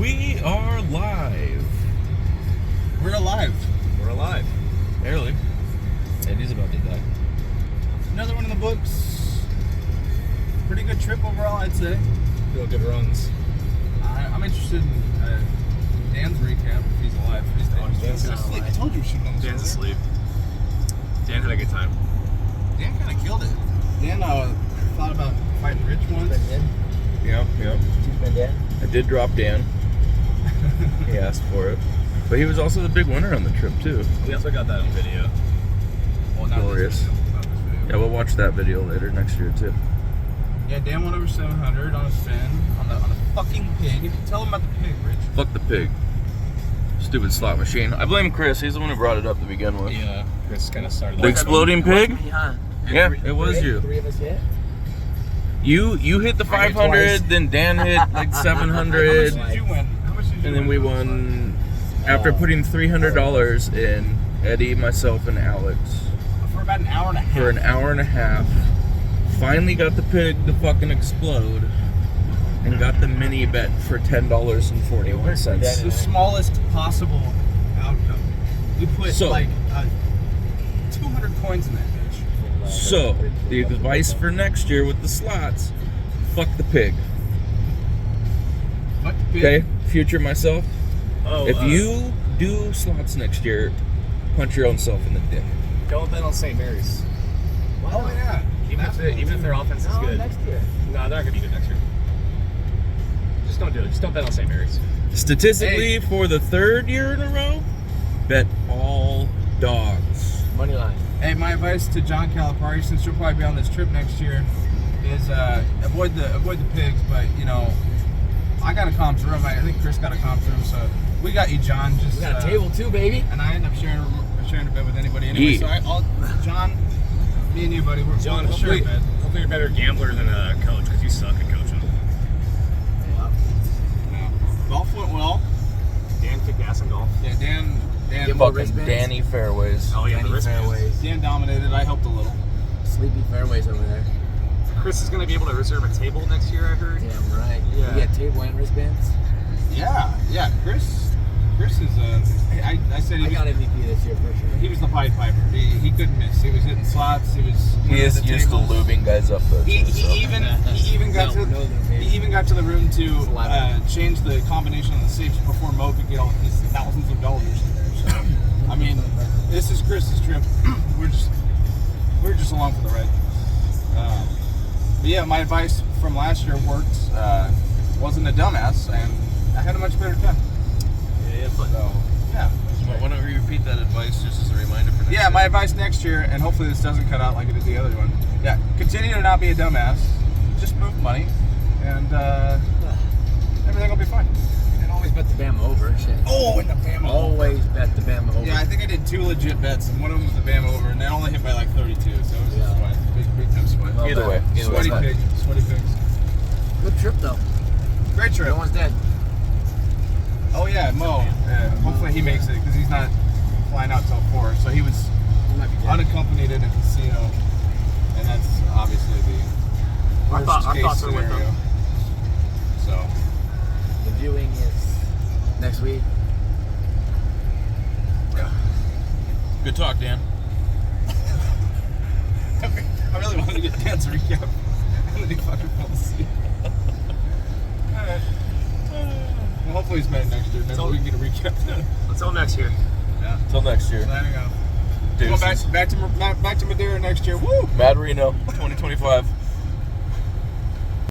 We are live. We're alive. We're alive. Barely. Eddie's about to die. Another one in the books. Pretty good trip overall, I'd say. Real good runs. I'm interested in Dan's recap if he's alive. Dan's not asleep. I alive. told you we should have done this Dan's earlier. asleep. Dan had a good time. Dan kind of killed it. Dan thought about fighting Rich once. Yep. I did drop Dan. He asked for it. But he was also the big winner on the trip, too. We also got that on video. Well, not Glorious. This video, not this video. Yeah, we'll watch that video later next year, too. Yeah, Dan went over 700 on a spin on the fucking pig. Tell him about the pig, Rich. Fuck the pig. Stupid slot machine. I blame Chris. He's the one who brought it up to begin with. Yeah, Chris kind of started. The exploding pig? Yeah, it was you. Three of us hit? You hit the 500, then Dan hit like 700. How much did you win? And then we won after putting $300 in. Eddie, myself, and Alex For about an hour and a half. for an hour and a half. Finally got the pig to fucking explode, and got the mini bet for $10.41. The smallest possible outcome. We put So- like 200 coins in that bitch. So the advice for next year with the slots: fuck the pig. What the pig? Okay, future myself. Oh, If you do slots next year, punch your own self in the dick. don't bet on St. Mary's. Oh yeah. Even if their offense is No, good. next year. No, they're not gonna be good next year. Just don't do it. Just don't bet on St. Mary's. Statistically, for the third year in a row, bet all dogs. Money line. Hey, my advice to John Calipari, since you'll probably be on this trip next year, is avoid the pigs. But you know, I got a comp room. I think Chris got a comp room, so we got you, John. Just We got a table too, baby. and I end up sharing a bed with anybody anyway. Yeah. So John, me and you, buddy, we're John, we'll share a hopefully, bed. hopefully you're a better gambler than a coach because you suck at coaching. Yeah. Golf went well. Dan kicked ass in golf. Yeah, Dan Give more Fucking wristbands. Danny Fairways. Oh yeah, Danny the wristbands. fairways. Dan dominated. I helped a little. Sleepy fairways over there. Chris is gonna be able to reserve a table next year. I heard. Damn right. Yeah. You get table and wristbands. Yeah. Chris is. I said I got MVP this year for sure. he was the Pied Piper. He couldn't miss. He was hitting slots. He was. He is the used to tables. lubing guys up though. He too, so. even got No, to no, baby. he even got to the room to Saliva. change the combination of the safes before Mo could get all his thousands of dollars in there. So, I mean, this is Chris's trip. We're just along for the ride. But yeah, my advice from last year worked. Wasn't a dumbass, and I had a much better time. Yeah, but So yeah. Why don't we repeat that advice just as a reminder for next Yeah, year? my advice next year, and hopefully this doesn't cut out like it did the other one. Yeah, continue to not be a dumbass. Just move money, and everything will be fine. And always bet the Bama over. Shit. Oh, and the Bama over. Always bet the Bama over. Yeah, I think I did 2 legit bets, and one of them was the Bama over, and they only hit by like 32, so it was just Yeah. fine. Big time sweat. Well, Either way. Sweaty pig. Sweaty pigs. Good trip though. Great trip. No one's dead. Oh yeah, Mo. Hopefully he makes it, because he's not flying out till 4, so he was He might be dead. unaccompanied in a casino, and that's obviously the Our worst case thoughts are with scenario. them. So, The viewing is next week. Good talk, Dan. I really wanted to get Dan's recap, and then he fucking fell asleep. Alright. Well, hopefully he's better next year. Maybe we can get a recap then. until next year. Yeah. Till next year. Signing off. Deuces. Go back to Madeira next year. Woo! MadeReno 2025.